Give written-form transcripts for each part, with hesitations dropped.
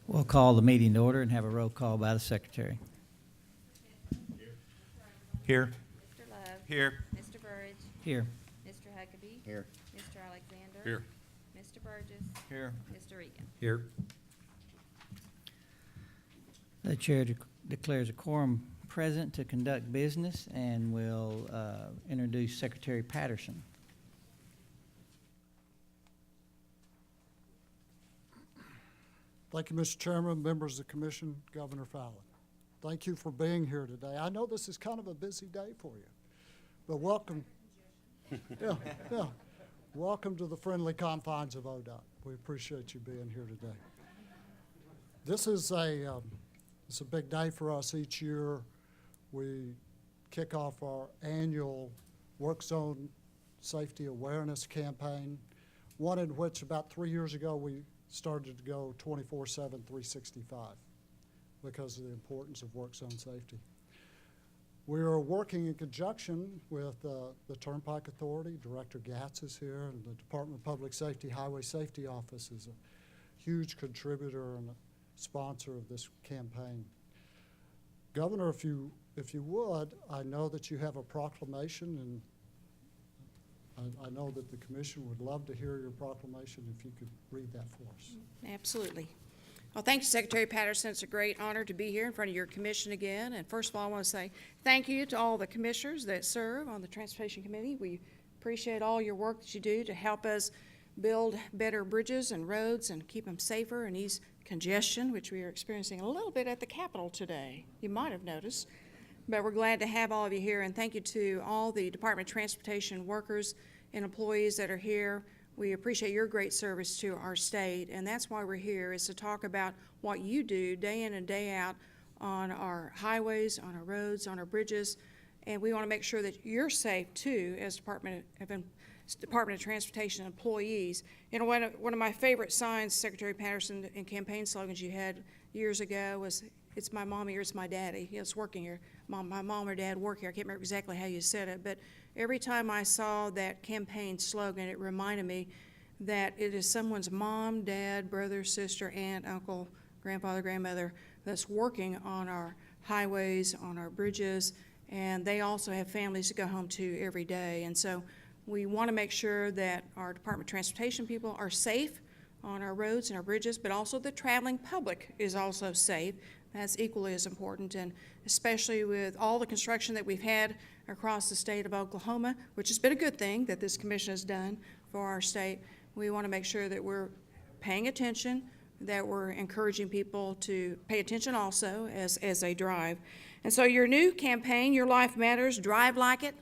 We'll call the meeting to order and have a roll call by the secretary. Here. Mr. Love. Here. Mr. Burridge. Here. Mr. Huckabee. Here. Mr. Alexander. Here. Mr. Burgess. Here. Mr. Regan. Here. The chair declares a quorum present to conduct business and will introduce Secretary Patterson. Thank you, Mr. Chairman, members of the commission, Governor Fallin. Thank you for being here today. I know this is kind of a busy day for you, but welcome. Yeah. Welcome to the friendly confines of ODOT. We appreciate you being here today. This is it's a big day for us each year. We kick off our annual Work Zone Safety Awareness Campaign, one in which about 3 years ago we started to go 24/7, 365 because of the importance of work zone safety. We are working in conjunction with the Turnpike Authority. Director Gatz is here, and the Department of Public Safety Highway Safety Office is a huge contributor and a sponsor of this campaign. Governor, if you would, I know that you have a proclamation, and I know that the commission would love to hear your proclamation. If you could read that for us. Absolutely. Well, thank you, Secretary Patterson. It's a great honor to be here in front of your commission again. And first of all, I want to say thank you to all the commissioners that serve on the Transportation Committee. We appreciate all your work that you do to help us build better bridges and roads and keep them safer and ease congestion, which we are experiencing a little bit at the Capitol today. You might have noticed. But we're glad to have all of you here, and thank you to all the Department of Transportation workers and employees that are here. We appreciate your great service to our state, and that's why we're here, is to talk about what you do day in and day out on our highways, on our roads, on our bridges, and we want to make sure that you're safe too as Department of Transportation employees. You know, one of my favorite signs, Secretary Patterson, and campaign slogans you had years ago was, "It's my mommy or it's my daddy." It's working here. My mom or dad work here. I can't remember exactly how you said it, but every time I saw that campaign slogan, it reminded me that it is someone's mom, dad, brother, sister, aunt, uncle, grandfather, grandmother that's working on our highways, on our bridges, and they also have families to go home to every day. And so we want to make sure that our Department of Transportation people are safe on our roads and our bridges, but also the traveling public is also safe. That's equally as important, and especially with all the construction that we've had across the state of Oklahoma, which has been a good thing that this commission has done for our state. We want to make sure that we're paying attention, that we're encouraging people to pay attention also as they drive. And so your new campaign, Your Life Matters, Drive Like It.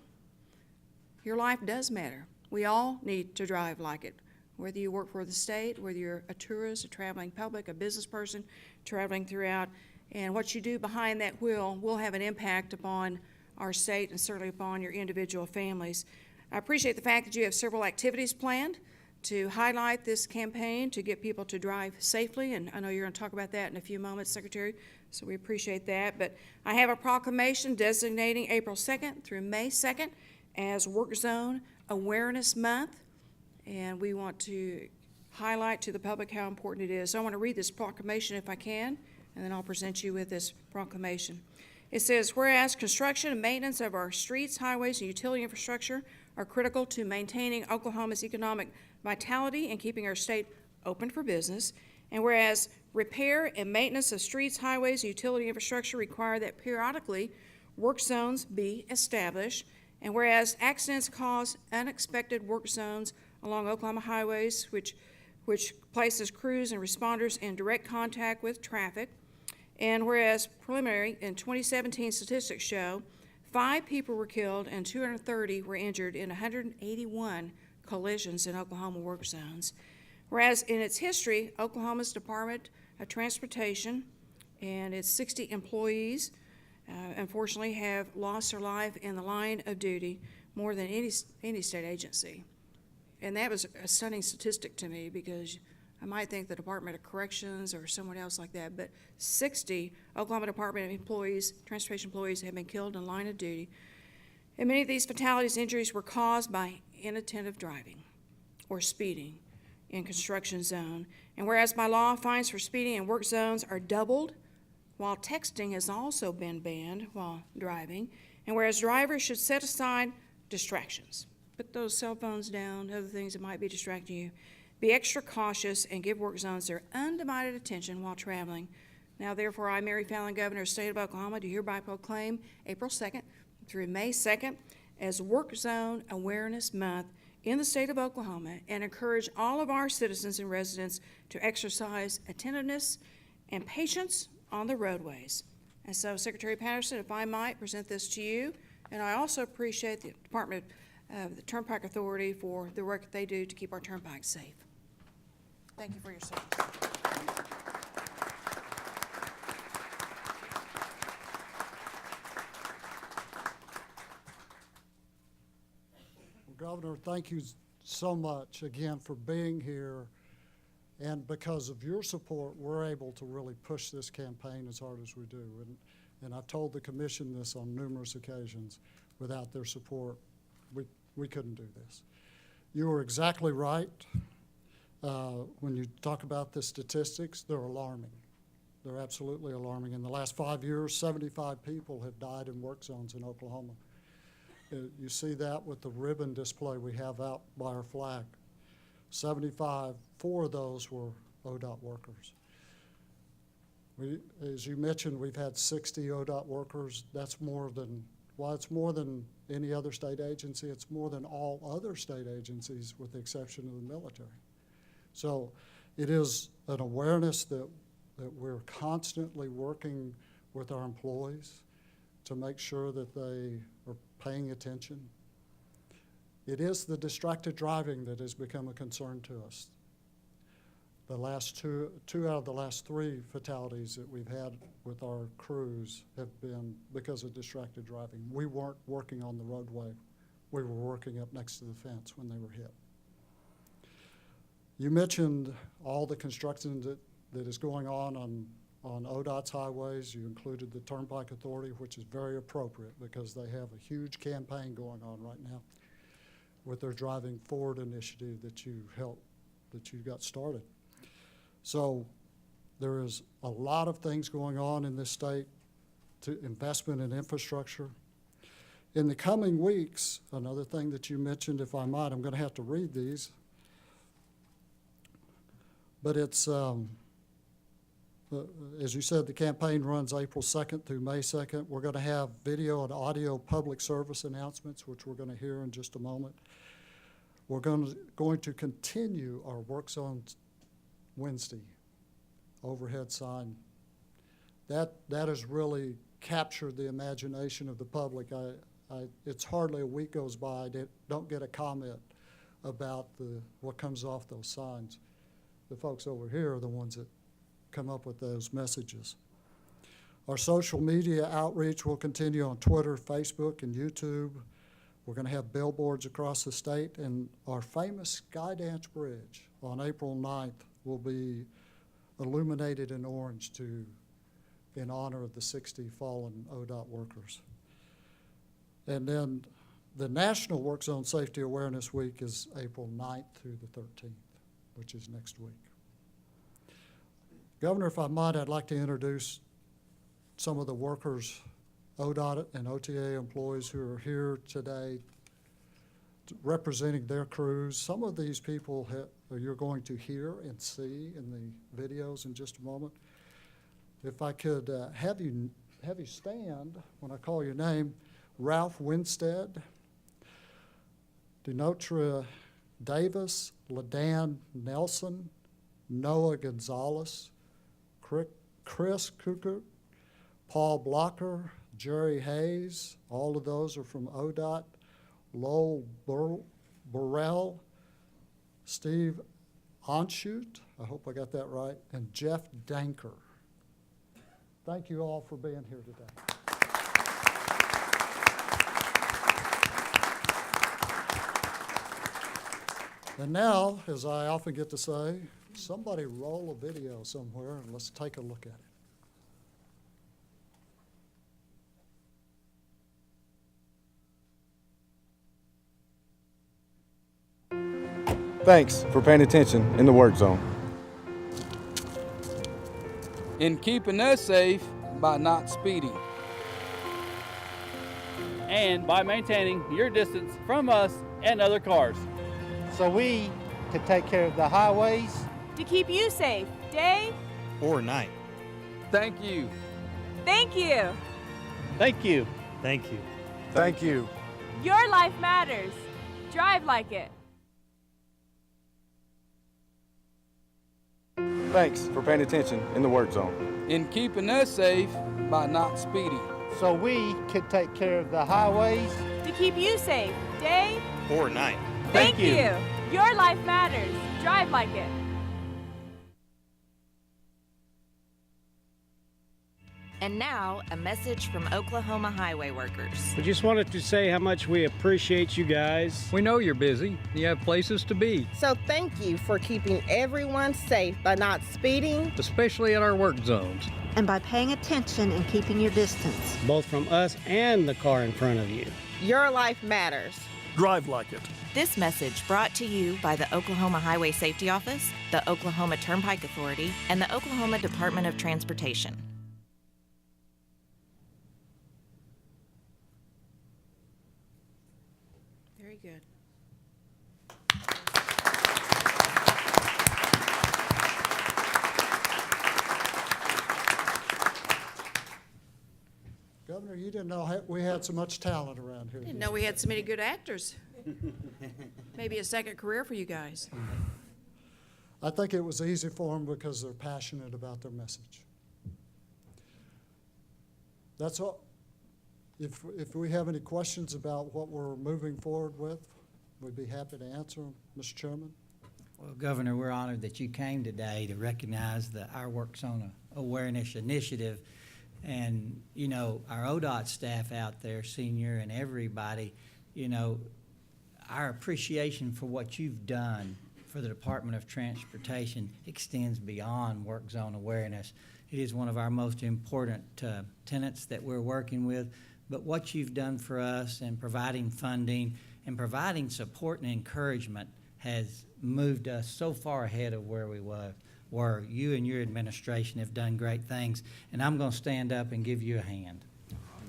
Your life does matter. We all need to drive like it. Whether you work for the state, whether you're a tourist, a traveling public, a business person traveling throughout, and what you do behind that wheel will have an impact upon our state and certainly upon your individual families. I appreciate the fact that you have several activities planned to highlight this campaign to get people to drive safely, and I know you're going to talk about that in a few moments, Secretary, so we appreciate that. But I have a proclamation designating April 2nd through May 2nd as Work Zone Awareness Month, and we want to highlight to the public how important it is. So I want to read this proclamation if I can, and then I'll present you with this proclamation. It says, whereas construction and maintenance of our streets, highways, and utility infrastructure are critical to maintaining Oklahoma's economic vitality and keeping our state open for business, and whereas repair and maintenance of streets, highways, and utility infrastructure require that periodically work zones be established, and whereas accidents cause unexpected work zones along Oklahoma highways, which places crews and responders in direct contact with traffic, and whereas preliminary and 2017 statistics show 5 people were killed and 230 were injured in 181 collisions in Oklahoma work zones. Whereas in its history, Oklahoma's Department of Transportation and its 60 employees unfortunately have lost their life in the line of duty more than any state agency. And that was a stunning statistic to me, because I might think the Department of Corrections or someone else like that, but 60 Oklahoma Department employees, transportation employees, have been killed in line of duty. And many of these fatalities and injuries were caused by inattentive driving or speeding. in construction zone. And whereas by law, fines for speeding in work zones are doubled, while texting has also been banned while driving, and whereas drivers should set aside distractions, put those cell phones down, other things that might be distracting you, be extra cautious, and give work zones their undivided attention while traveling. Now therefore, I, Mary Fallin, Governor of the State of Oklahoma, do hereby proclaim April 2nd through May 2nd as Work Zone Awareness Month in the state of Oklahoma, and encourage all of our citizens and residents to exercise attentiveness and patience on the roadways. And so, Secretary Patterson, if I might present this to you, and I also appreciate the Department of the Turnpike Authority for the work that they do to keep our turnpikes safe. Thank you for your service. Governor, thank you so much again for being here. And because of your support, we're able to really push this campaign as hard as we do. And I've told the commission this on numerous occasions. Without their support, we couldn't do this. You are exactly right. When you talk about the statistics, they're alarming. They're absolutely alarming. In the last 5 years, 75 people have died in work zones in Oklahoma. You see that with the ribbon display we have out by our flag. 75, 4 of those were ODOT workers. As you mentioned, we've had 60 ODOT workers. That's more than, while it's more than any other state agency, it's more than all other state agencies with the exception of the military. So it is an awareness that we're constantly working with our employees to make sure that they are paying attention. It is the distracted driving that has become a concern to us. The last two out of the last 3 fatalities that we've had with our crews have been because of distracted driving. We weren't working on the roadway. We were working up next to the fence when they were hit. You mentioned all the construction that is going on ODOT's highways. You included the Turnpike Authority, which is very appropriate because they have a huge campaign going on right now with their Driving Forward initiative that you got started. So there is a lot of things going on in this state to investment in infrastructure. In the coming weeks, another thing that you mentioned, if I might, I'm going to have to read these, but it's, as you said, the campaign runs April 2nd through May 2nd. We're going to have video and audio public service announcements, which we're going to hear in just a moment. We're going to continue our Work Zone Wednesday overhead sign. That has really captured the imagination of the public. It's hardly a week goes by that don't get a comment about what comes off those signs. The folks over here are the ones that come up with those messages. Our social media outreach will continue on Twitter, Facebook, and YouTube. We're going to have billboards across the state, and our famous Skydance Bridge on April 9th will be illuminated in orange in honor of the 60 fallen ODOT workers. And then the National Work Zone Safety Awareness Week is April 9th through the 13th, which is next week. Governor, if I might, I'd like to introduce some of the workers, ODOT and OTA employees who are here today representing their crews. Some of these people you're going to hear and see in the videos in just a moment. If I could have you stand when I call your name. Ralph Winstead, Denotra Davis, LaDan Nelson, Noah Gonzalez, Chris Cooker, Paul Blocker, Jerry Hayes, all of those are from ODOT, Lowell Burrell, Steve Onshute, I hope I got that right, and Jeff Danker. Thank you all for being here today. And now, as I often get to say, somebody roll a video somewhere and let's take a look at it. Thanks for paying attention in the work zone. In keeping us safe by not speeding. And by maintaining your distance from us and other cars. So we can take care of the highways to keep you safe, day or night. Thank you. Thank you. Thank you. Thank you. Thank you. Your life matters. Drive like it. Thanks for paying attention in the work zone. In keeping us safe by not speeding. so we can take care of the highways to keep you safe, day or night. Thank you. Your life matters. Drive like it. And now, a message from Oklahoma highway workers. We just wanted to say how much we appreciate you guys. We know you're busy. You have places to be. So thank you for keeping everyone safe by not speeding, especially at our work zones, and by paying attention and keeping your distance, both from us and the car in front of you. Your life matters. Drive like it. This message brought to you by the Oklahoma Highway Safety Office, the Oklahoma Turnpike Authority, and the Oklahoma Department of Transportation. Very good. Governor, you didn't know we had so much talent around here. Didn't know we had so many good actors. Maybe a second career for you guys. I think it was easy for them because they're passionate about their message. That's all. If we have any questions about what we're moving forward with, we'd be happy to answer them, Mr. Chairman. Well, Governor, we're honored that you came today to recognize Our Work Zone Awareness Initiative. And, you know, our ODOT staff out there, senior and everybody, you know, our appreciation for what you've done for the Department of Transportation extends beyond work zone awareness. It is one of our most important tenets that we're working with. But what you've done for us in providing funding and providing support and encouragement has moved us so far ahead of where we were. You and your administration have done great things, and I'm going to stand up and give you a hand.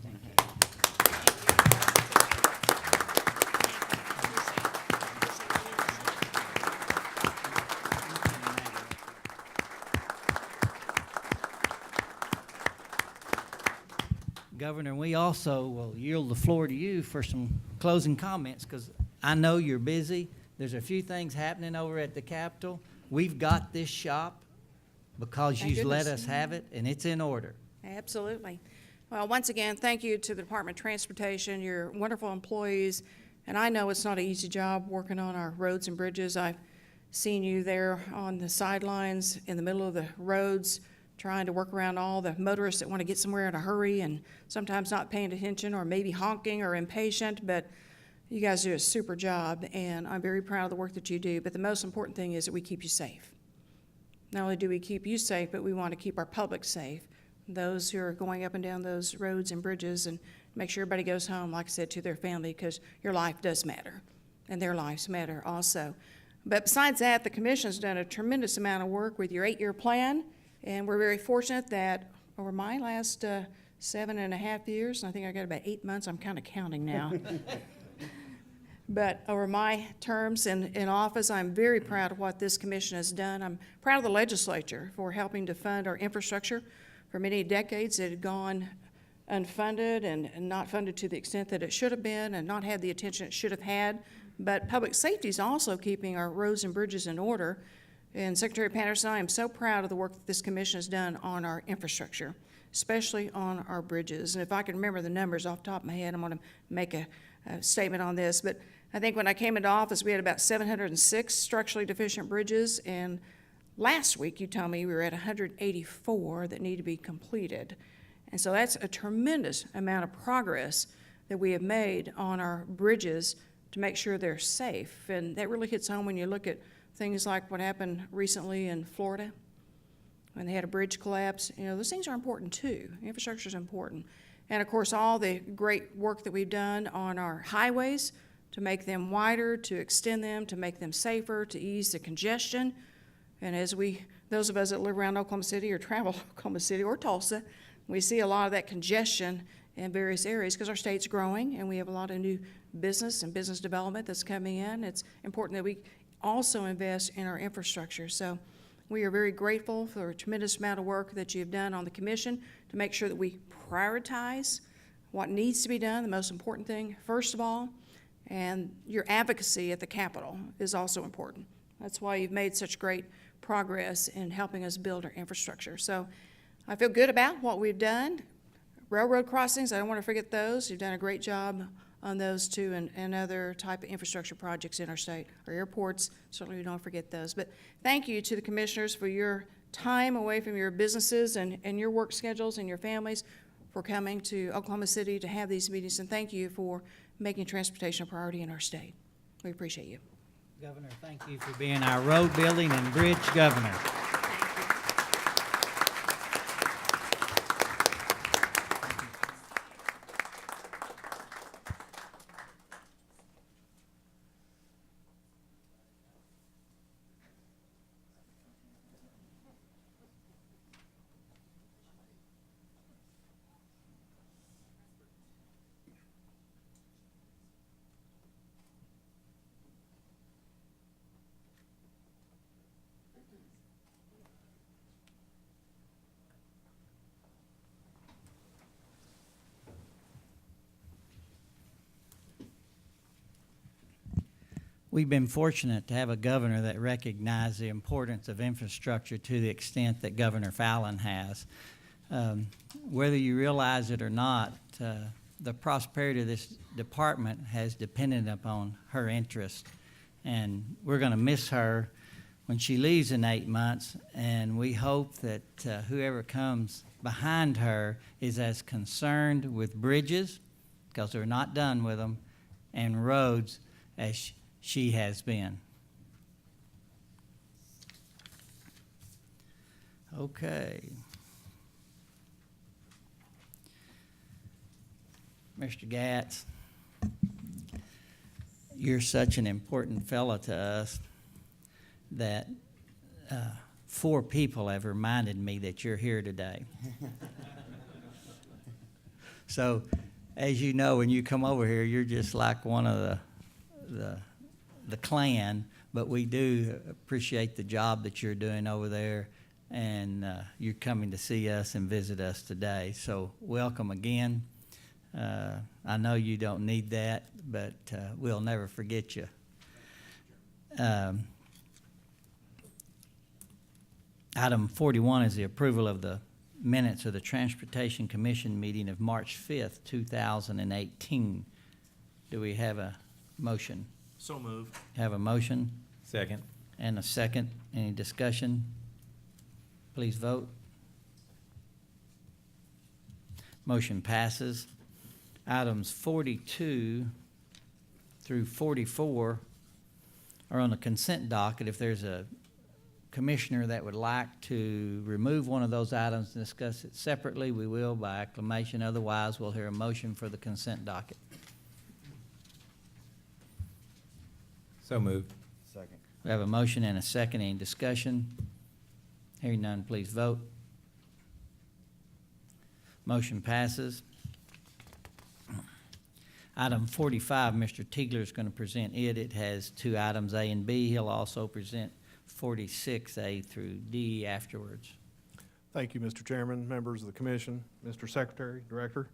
Thank you. Governor, we also will yield the floor to you for some closing comments, because I know you're busy. There's a few things happening over at the Capitol. We've got this shop because you've let us have it, and it's in order. Absolutely. Well, once again, thank you to the Department of Transportation, your wonderful employees. And I know it's not an easy job working on our roads and bridges. I've seen you there on the sidelines in the middle of the roads trying to work around all the motorists that want to get somewhere in a hurry and sometimes not paying attention or maybe honking or impatient. But you guys do a super job, and I'm very proud of the work that you do. But the most important thing is that we keep you safe. Not only do we keep you safe, but we want to keep our public safe, those who are going up and down those roads and bridges, and make sure everybody goes home, like I said, to their family, because your life does matter, and their lives matter also. But besides that, the Commission's done a tremendous amount of work with your 8-year plan, and we're very fortunate that over my last 7.5 years, and I think I got about 8 months, I'm kind of counting now. But over my terms in office, I'm very proud of what this commission has done. I'm proud of the legislature for helping to fund our infrastructure. For many decades, it had gone unfunded and not funded to the extent that it should have been and not had the attention it should have had. But public safety is also keeping our roads and bridges in order. And Secretary Patterson, I am so proud of the work that this commission has done on our infrastructure, especially on our bridges. And if I can remember the numbers off the top of my head, I'm going to make a statement on this. But I think when I came into office, we had about 706 structurally deficient bridges, and last week you told me we were at 184 that need to be completed. And so that's a tremendous amount of progress that we have made on our bridges to make sure they're safe. And that really hits home when you look at things like what happened recently in Florida when they had a bridge collapse. You know, those things are important too. Infrastructure is important. And of course, all the great work that we've done on our highways to make them wider, to extend them, to make them safer, to ease the congestion. And as those of us that live around Oklahoma City or travel Oklahoma City or Tulsa, we see a lot of that congestion in various areas because our state's growing and we have a lot of new business and business development that's coming in. It's important that we also invest in our infrastructure. So we are very grateful for a tremendous amount of work that you've done on the commission to make sure that we prioritize what needs to be done, the most important thing, first of all, and your advocacy at the Capitol is also important. That's why you've made such great progress in helping us build our infrastructure. So I feel good about what we've done. Railroad crossings, I don't want to forget those. You've done a great job on those two and other type of infrastructure projects in our state. Our airports, certainly we don't forget those. But thank you to the commissioners for your time away from your businesses and your work schedules and your families for coming to Oklahoma City to have these meetings. And thank you for making transportation a priority in our state. We appreciate you. Governor, thank you for being our road building and bridge governor. We've been fortunate to have a governor that recognizes the importance of infrastructure to the extent that Governor Fallin has. Whether you realize it or not, the prosperity of this department has depended upon her interest. And we're going to miss her when she leaves in 8 months, and we hope that whoever comes behind her is as concerned with bridges, because they're not done with them, and roads as she has been. Okay. Mr. Gatz, you're such an important fella to us that 4 people have reminded me that you're here today. So, as you know, when you come over here, you're just like one of the clan, but we do appreciate the job that you're doing over there, and you're coming to see us and visit us today. So welcome again. I know you don't need that, but we'll never forget you. Item 41 is the approval of the minutes of the Transportation Commission meeting of March 5th, 2018. Do we have a motion? So moved. Have a motion Second. and a second. Any discussion? Please vote. Motion passes. Items 42 through 44 are on the consent docket. If there's a commissioner that would like to remove one of those items and discuss it separately, we will by acclamation. Otherwise, we'll hear a motion for the consent docket. So moved. Second. We have a motion and a second. Any discussion? Hearing none, please vote. Motion passes. Item 45, Mr. Tiegler is going to present it. It has 2 items, A and B. He'll also present 46A through D afterwards. Thank you, Mr. Chairman, members of the commission, Mr. Secretary, Director.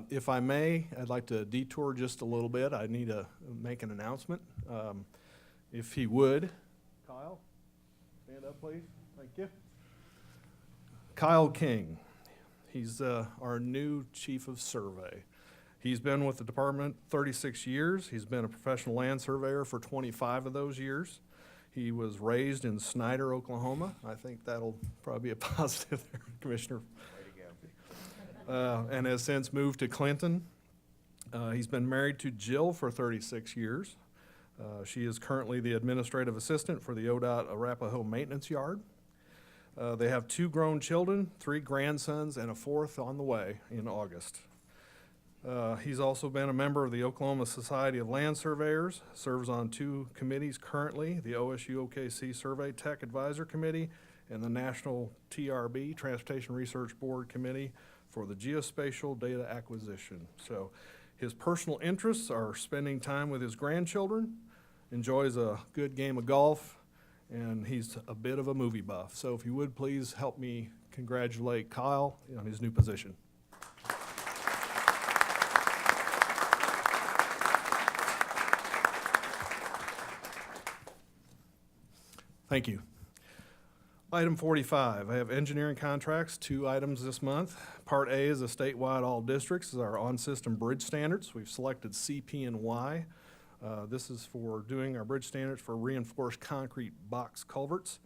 If I may, I'd like to detour just a little bit. I need to make an announcement. If he would, Kyle, stand up, please. Thank you. Kyle King, he's our new Chief of Survey. He's been with the department 36 years. He's been a professional land surveyor for 25 of those years. He was raised in Snyder, Oklahoma. I think that'll probably be a positive there, Commissioner. And has since moved to Clinton. He's been married to Jill for 36 years. She is currently the administrative assistant for the ODOT Arapahoe Maintenance Yard. They have 2 grown children, 3 grandsons, and a 4th on the way in August. He's also been a member of the Oklahoma Society of Land Surveyors, serves on 2 committees currently, the OSU OKC Survey Tech Advisor Committee and the National TRB, Transportation Research Board Committee for the Geospatial Data Acquisition. So his personal interests are spending time with his grandchildren, enjoys a good game of golf, and he's a bit of a movie buff. So if you would please help me congratulate Kyle on his new position. Thank you. Item 45, I have engineering contracts, 2 items this month. Part A is a statewide all districts, is our on-system bridge standards. We've selected CP and Y. This is for doing our bridge standards for reinforced concrete box culverts.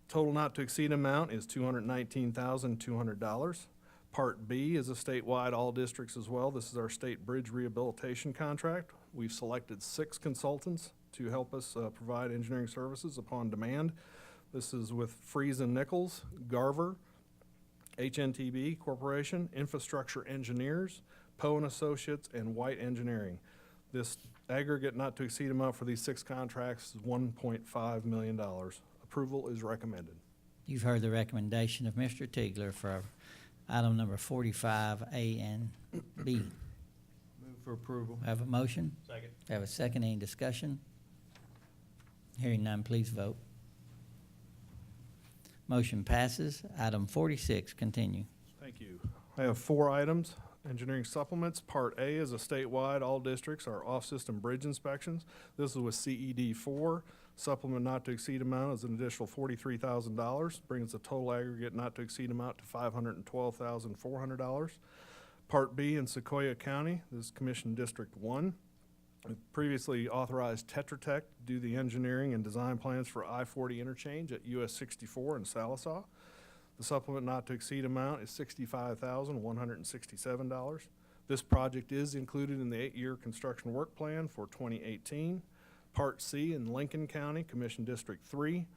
Total not to exceed amount is $219,200. Part B is a statewide all districts as well. This is our state bridge rehabilitation contract. We've selected 6 consultants to help us provide engineering services upon demand. This is with Freeze and Nichols, Garver, HNTB Corporation, Infrastructure Engineers, Poe and Associates, and White Engineering. This aggregate not to exceed amount for these 6 contracts is $1.5 million. Approval is recommended. You've heard the recommendation of Mr. Tigler for item number 45A and B. Move for approval. Have a motion? Second. Have a second, any discussion? Hearing none, please vote. Motion passes. Item 46, continue. Thank you. I have 4 items. Engineering supplements. Part A is a statewide, all districts are off-system bridge inspections. This is with CED 4. Supplement not to exceed amount is an additional $43,000, brings the total aggregate not to exceed amount to $512,400. Part B in Sequoia County, this is Commission District 1. We previously authorized Tetra Tech to do the engineering and design plans for I-40 interchange at US 64 in Salisaw. The supplement not to exceed amount is $65,167. This project is included in the 8-year construction work plan for 2018. Part C in Lincoln County, Commission District 3.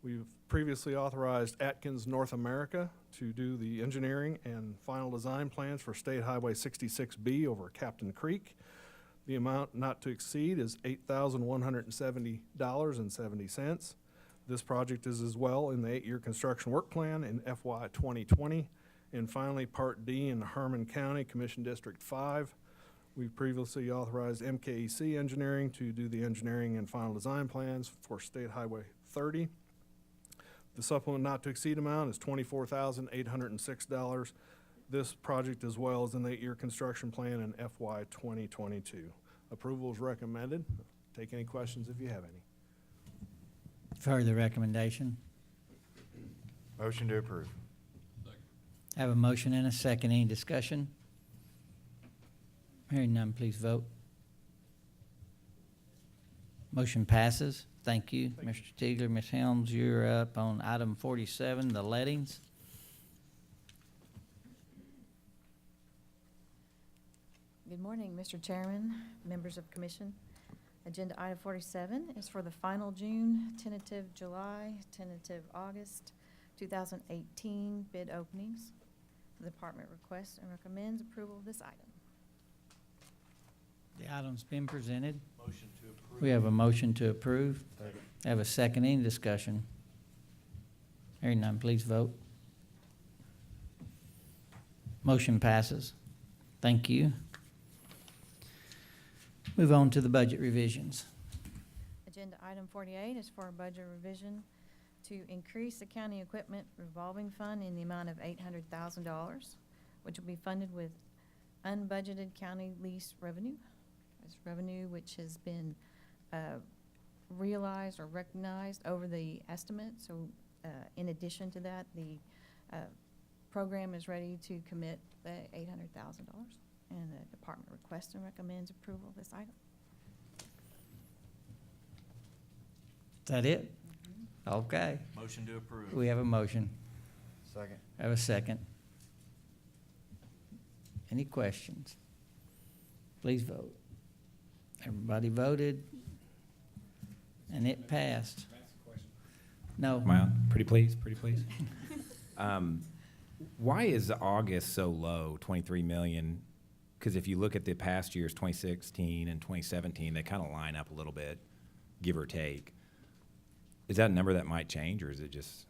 We've previously authorized Atkins North America to do the engineering and final design plans for State Highway 66B over Captain Creek. The amount not to exceed is $8,170.70. This project is as well in the 8-year construction work plan in FY 2020. And finally, Part D in Harmon County, Commission District 5. We've previously authorized MKEC Engineering to do the engineering and final design plans for State Highway 30. The supplement not to exceed amount is $24,806. This project as well is in the 8-year construction plan in FY 2022. Approval is recommended. Take any questions if you have any. Further recommendation? Motion to approve. Have a motion and a second. Any discussion? Hearing none, please vote. Motion passes. Thank you, Mr. Tigler. Ms. Helms, you're up on item 47, the lettings. Good morning, Mr. Chairman, members of commission. Agenda item 47 is for the final June, tentative July, tentative August 2018 bid openings. The department requests and recommends approval of this item. The item's been presented. Motion to approve. We have a motion to approve. Have a second. Any discussion? Hearing none, please vote. Motion passes. Thank you. Move on to the budget revisions. Agenda item 48 is for a budget revision to increase the county equipment revolving fund in the amount of $800,000, which will be funded with unbudgeted county lease revenue. It's revenue which has been realized or recognized over the estimate. So in addition to that, the program is ready to commit the $800,000. And the department requests and recommends approval of this item. Is that it? Okay. Motion to approve. We have a motion. Second. Have a second. Any questions? Please vote. Everybody voted, and it passed. No. Am I on? Pretty please, pretty please. Why is August so low, 23 million, because if you look at the past years, 2016 and 2017, they kind of line up a little bit, give or take. Is that a number that might change, or is it just?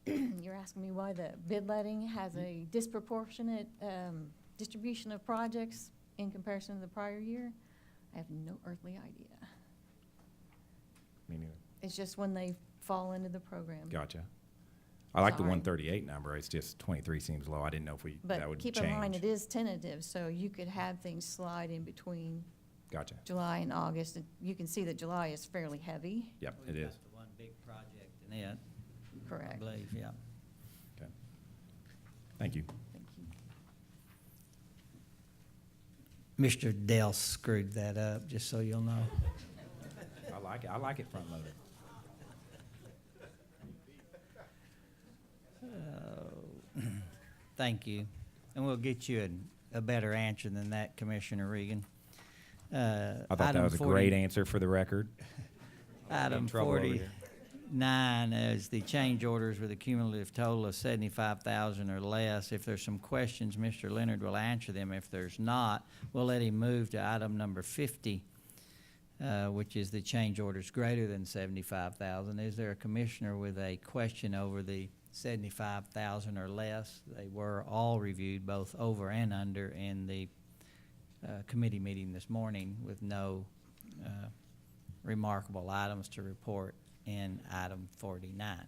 You're asking me why the bid letting has a disproportionate distribution of projects in comparison to the prior year? I have no earthly idea. Me neither. It's just when they fall into the program. Gotcha. I like the Sorry. 138 number. It's just 23 seems low. I didn't know if that would But keep change. in mind, it is tentative, so you could have things slide in between Gotcha. July and August. And you can see that July is fairly heavy. Yep, it We've is. got the one big project in it, I Correct. believe, yeah. Okay. Thank you. Thank you. Mr. Dell screwed that up, just so you'll know. I like it. I like it front loaded. Thank you. And we'll get you a better answer than that, Commissioner Regan. I thought that was a great answer for the record. Item trouble over here. 49 is the change orders with a cumulative total of 75,000 or less. If there's some questions, Mr. Leonard will answer them. If there's not, we'll let him move to item number 50, which is the change orders greater than 75,000. Is there a commissioner with a question over the 75,000 or less? They were all reviewed, both over and under, in the committee meeting this morning, with no remarkable items to report in item 49.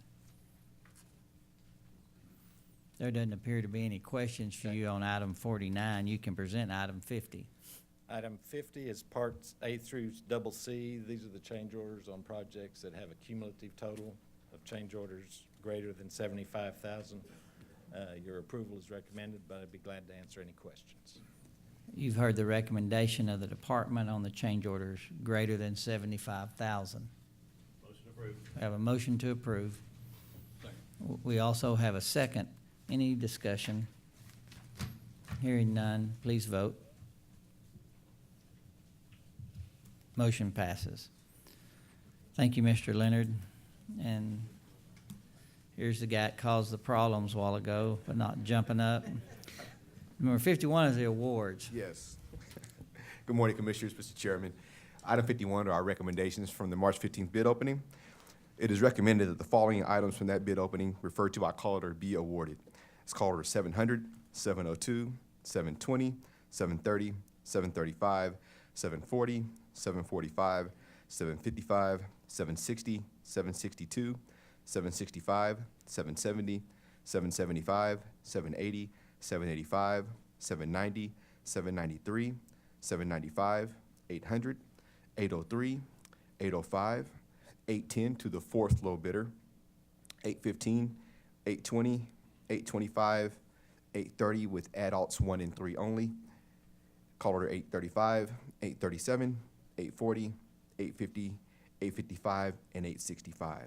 There doesn't appear to be any questions for you on item 49. You can present item 50. Item 50 is parts A through double C. These are the change orders on projects that have a cumulative total of change orders greater than 75,000. Your approval is recommended, but I'd be glad to answer any questions. You've heard the recommendation of the department on the change orders greater than 75,000. Motion approved. We have a motion to approve. We also have a second. Any discussion? Hearing none, please vote. Motion passes. Thank you, Mr. Leonard. And here's the guy that caused the problems a while ago, but not jumping up. Number 51 is the awards. Yes. Good morning, Commissioners, Mr. Chairman. Item 51 are our recommendations from the March 15th bid opening. It is recommended that the following items from that bid opening referred to by call order be awarded. It's call order 700, 702, 720, 730, 735, 740, 745, 755, 760, 762, 765, 770, 775, 780, 785, 790, 793, 795, 800, 803, 805, 810 to the fourth low bidder, 815, 820, 825, 830 with adults 1 and 3 only. Call order 835, 837, 840, 850, 855, and 865.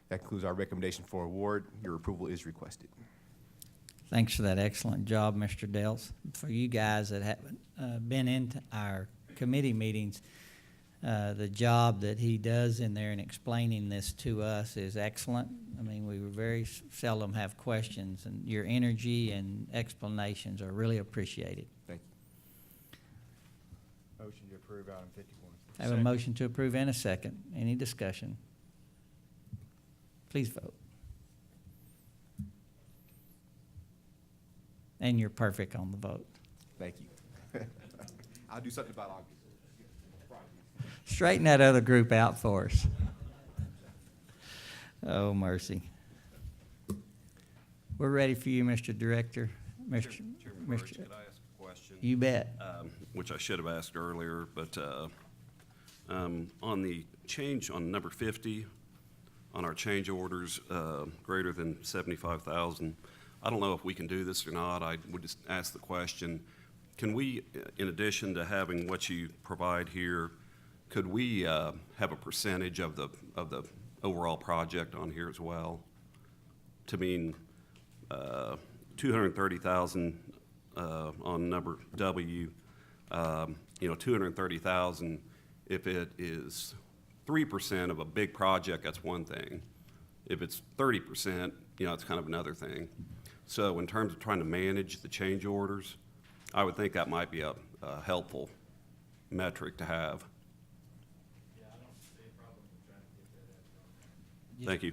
That concludes our recommendation for award. Your approval is requested. Thanks for that excellent job, Mr. Dels. For you guys that haven't been into our committee meetings, the job that he does in there in explaining this to us is excellent. I mean, we very seldom have questions, and your energy and explanations are really appreciated. Thank you. Motion to approve item 51. I have a motion to approve and a second. Any discussion? Please vote. And you're perfect on the vote. Thank you. I'll do something about August. Straighten that other group out for us. Oh, mercy. We're ready for you, Mr. Director. Chairman Burris, could I ask a question? You bet. Which I should have asked earlier, but on the change on number 50, on our change orders greater than 75,000, I don't know if we can do this or not. I would just ask the question, can we, in addition to having what you provide here, could we have a percentage of the overall project on here as well? To mean 230,000 on number W, 230,000, if it is 3% of a big project, that's one thing. If it's 30%, it's kind of another thing. So in terms of trying to manage the change orders, I would think that might be a helpful metric to have. Thank you.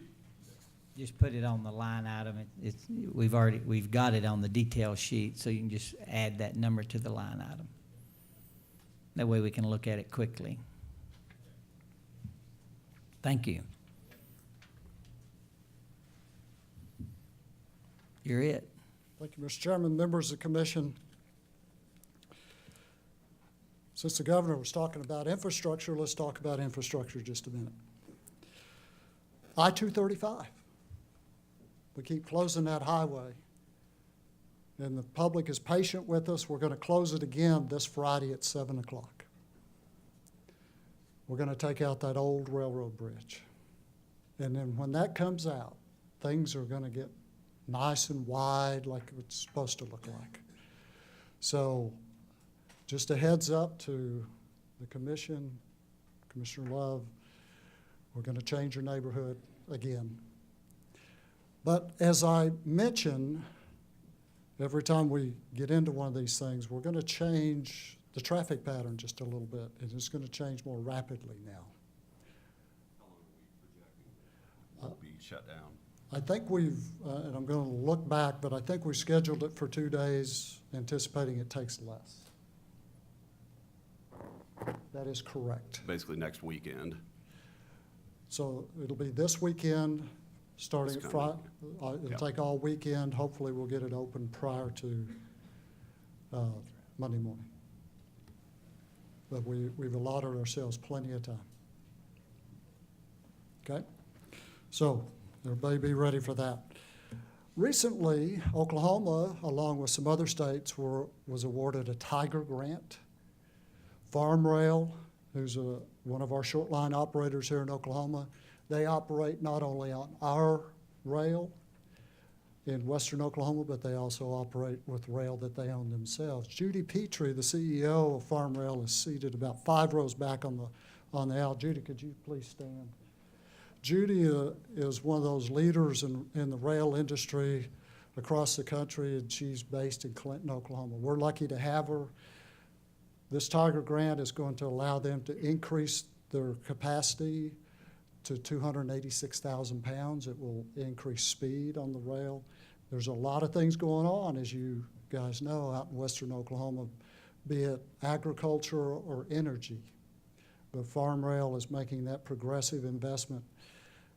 Just put it on the line item. We've got it on the detail sheet, so you can just add that number to the line item. That way we can look at it quickly. Thank you. You're it. Thank you, Mr. Chairman, members of the commission. Since the governor was talking about infrastructure, let's talk about infrastructure just a minute. I-235. We keep closing that highway, and the public is patient with us. We're going to close it again this Friday at 7 o'clock. We're going to take out that old railroad bridge. And then when that comes out, things are going to get nice and wide like it's supposed to look like. So just a heads up to the commission, Commissioner Love, we're going to change your neighborhood again. But as I mentioned, every time we get into one of these things, we're going to change the traffic pattern just a little bit, and it's going to change more rapidly now. How long are we projecting will be shut down? I think we've, and I'm going to look back, but I think we scheduled it for 2 days, anticipating it takes less. That is correct. Basically next weekend. So it'll be this weekend, starting at Friday. It'll take all weekend. Hopefully we'll get it open prior to Monday morning. But we've allotted ourselves plenty of time. Okay? So everybody be ready for that. Recently, Oklahoma, along with some other states, was awarded a Tiger grant. Farm Rail, who's one of our short line operators here in Oklahoma, they operate not only on our rail in western Oklahoma, but they also operate with rail that they own themselves. Judy Petrie, the CEO of Farm Rail, is seated about 5 rows back on the aisle. Judy, could you please stand? Judy is one of those leaders in the rail industry across the country, and she's based in Clinton, Oklahoma. We're lucky to have her. This Tiger grant is going to allow them to increase their capacity to 286,000 pounds. It will increase speed on the rail. There's a lot of things going on, as you guys know, out in western Oklahoma, be it agriculture or energy. But Farm Rail is making that progressive investment.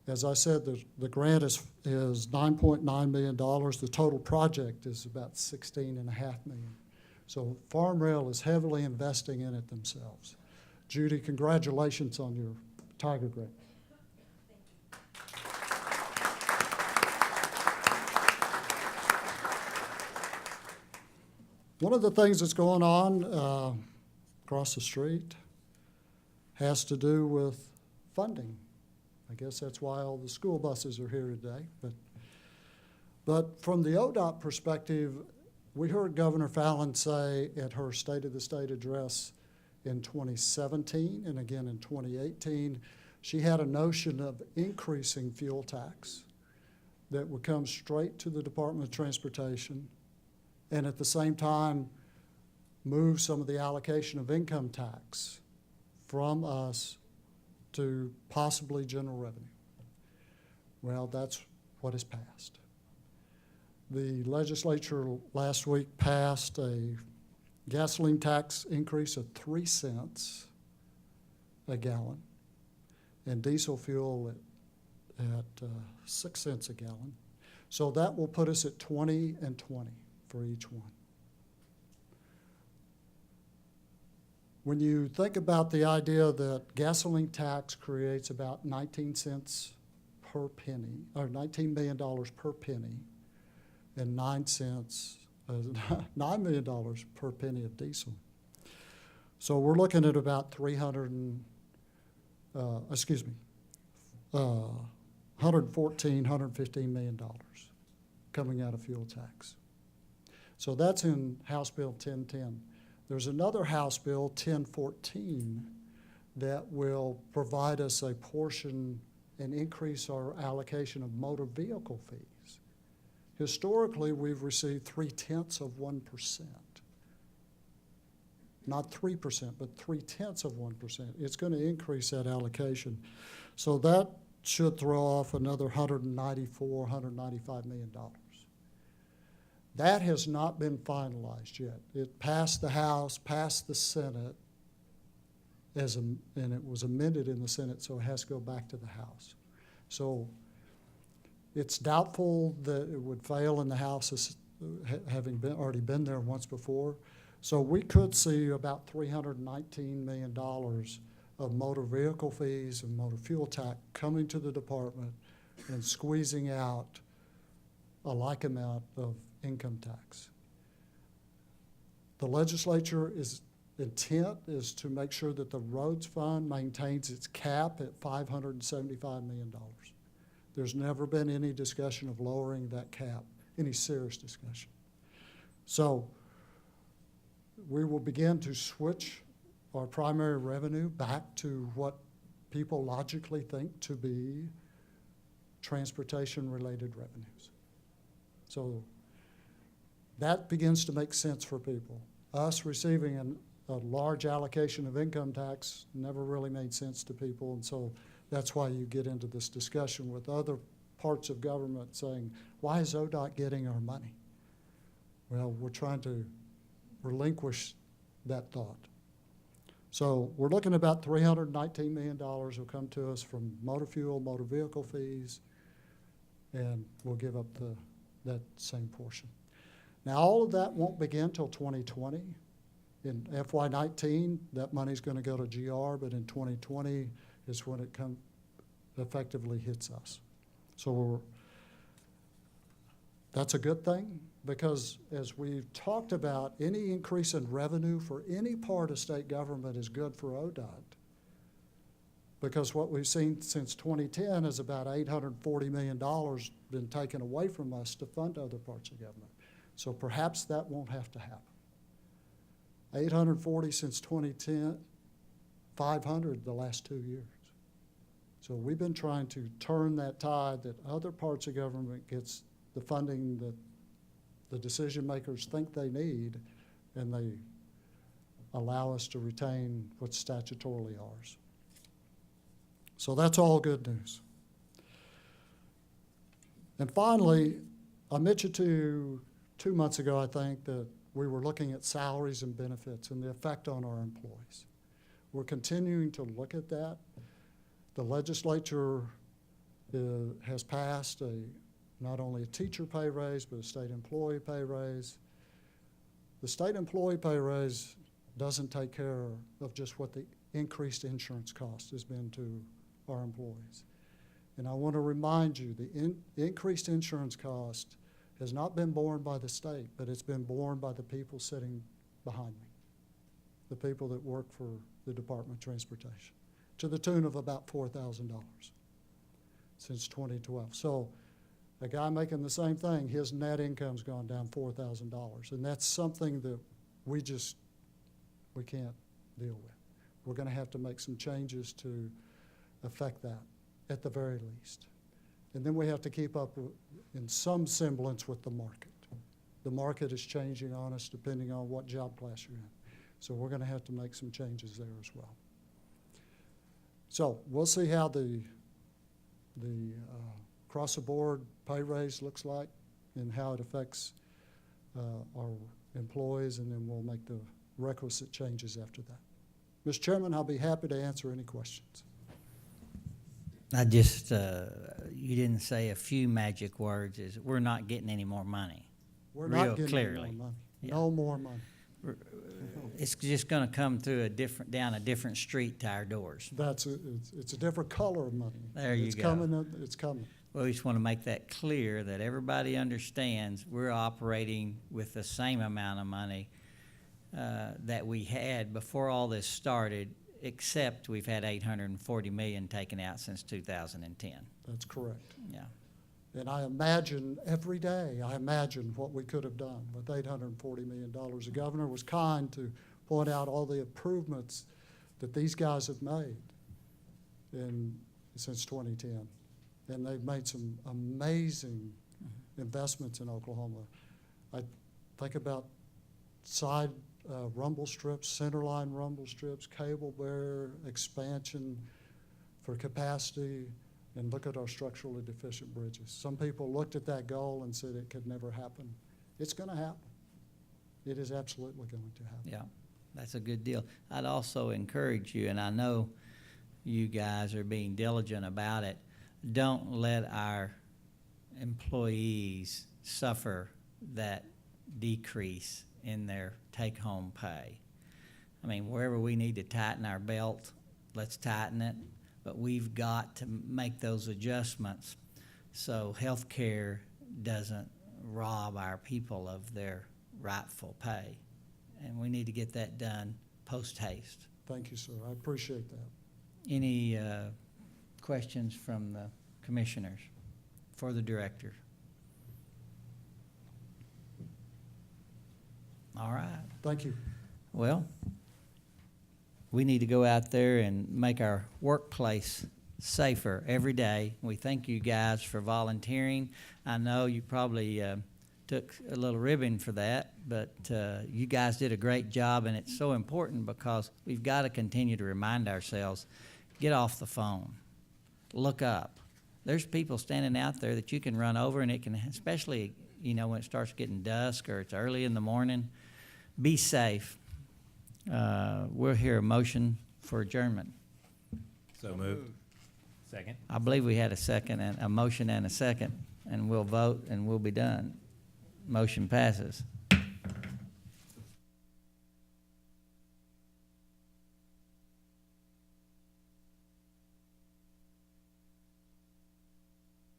As I said, the grant is $9.9 million. The total project is about $16.5 million. So Farm Rail is heavily investing in it themselves. Judy, congratulations on your Tiger grant. One of the things that's going on across the street has to do with funding. I guess that's why all the school buses are here today. But from the ODOT perspective, we heard Governor Fallin say at her State of the State address in 2017 and again in 2018, she had a notion of increasing fuel tax that would come straight to the Department of Transportation and at the same time move some of the allocation of income tax from us to possibly general revenue. Well, that's what is passed. The legislature last week passed a gasoline tax increase of 3 cents a gallon and diesel fuel at 6 cents a gallon. So that will put us at 20 and 20 for each one. When you think about the idea that gasoline tax creates about 19 cents per penny, or $19 million per penny, and 9 cents, $9 million per penny of diesel. So we're looking at about $114, $115 million coming out of fuel tax. So that's in House Bill 1010. There's another House Bill, 1014, that will provide us a portion and increase our allocation of motor vehicle fees Historically, we've received 0.3%. Not 3%, but 0.3%. It's going to increase that allocation. So that should throw off another $195 million. That has not been finalized yet. It passed the House, passed the Senate, and it was amended in the Senate, so it has to go back to the House. So it's doubtful that it would fail in the House, having already been there once before. So we could see about $319 million of motor vehicle fees and motor fuel tax coming to the department and squeezing out a like amount of income tax. The legislature intent is to make sure that the roads fund maintains its cap at $575 million. There's never been any discussion of lowering that cap, any serious discussion. So we will begin to switch our primary revenue back to what people logically think to be transportation-related revenues. So that begins to make sense for people. Us receiving a large allocation of income tax never really made sense to people, and so that's why you get into this discussion with other parts of government saying, why is ODOT getting our money? Well, we're trying to relinquish that thought. So we're looking at about $319 million will come to us from motor fuel, motor vehicle fees, and we'll give up that same portion. Now, all of that won't begin till 2020. In FY19, that money's going to go to GR, but in 2020 is when it effectively hits us. So that's a good thing, because as we've talked about, any increase in revenue for any part of state government is good for ODOT. Because what we've seen since 2010 is about $840 million been taken away from us to fund other parts of government. So perhaps that won't have to happen. 840 since 2010, 500 the last 2 years. So we've been trying to turn that tide that other parts of government gets the funding that the decision makers think they need, and they allow us to retain what's statutorily ours. So that's all good news. And finally, I mentioned to you 2 months ago, I think, that we were looking at salaries and benefits and the effect on our employees. We're continuing to look at that. The legislature has passed not only a teacher pay raise, but a state employee pay raise. The state employee pay raise doesn't take care of just what the increased insurance cost has been to our employees. And I want to remind you, the increased insurance cost has not been borne by the state, but it's been borne by the people sitting behind me, the people that work for the Department of Transportation, to the tune of about $4,000 since 2012. So a guy making the same thing, his net income's gone down $4,000, and that's something that we can't deal with. We're going to have to make some changes to affect that, at the very least. And then we have to keep up in some semblance with the market. The market is changing on us depending on what job class you're in. So we're going to have to make some changes there as well. So we'll see how the across-the-board pay raise looks like and how it affects our employees, and then we'll make the requisite changes after that. Mr. Chairman, I'll be happy to answer any questions. I just, you didn't say a few magic words, is we're not getting any more money. We're Real not getting clearly. any more money. Yeah. No more money. It's just gonna come through down a different street to our doors. It's a different color of money. There you It's go. coming, it's coming. Well, we just want to make that clear, that everybody understands we're operating with the same amount of money that we had before all this started, except we've had $840 million taken out since 2010. That's correct. Yeah. And I imagine every day, what we could have done with $840 million. The governor was kind to point out all the improvements that these guys have made since 2010. And they've made some amazing investments in Oklahoma. I think about side rumble strips, centerline rumble strips, cable bear expansion for capacity, and look at our structurally deficient bridges. Some people looked at that goal and said it could never happen. It's going to happen. It is absolutely going to happen. Yeah, that's a good deal. I'd also encourage you, and I know you guys are being diligent about it, don't let our employees suffer that decrease in their take-home pay. I mean, wherever we need to tighten our belt, let's tighten it, but we've got to make those adjustments so healthcare doesn't rob our people of their rightful pay. And we need to get that done post-haste. Thank you, sir. I appreciate that. Any questions from the commissioners for the director? All right. Thank you. Well, we need to go out there and make our workplace safer every day. We thank you guys for volunteering. I know you probably took a little ribbon for that, but you guys did a great job, and it's so important because we've got to continue to remind ourselves, get off the phone, look up. There's people standing out there that you can run over, and it can, especially, you know, when it starts getting dusk or it's early in the morning, be safe. We'll hear a motion for adjournment. So moved. Second. I believe we had a second, and a motion and a second, and we'll vote and we'll be done. Motion passes.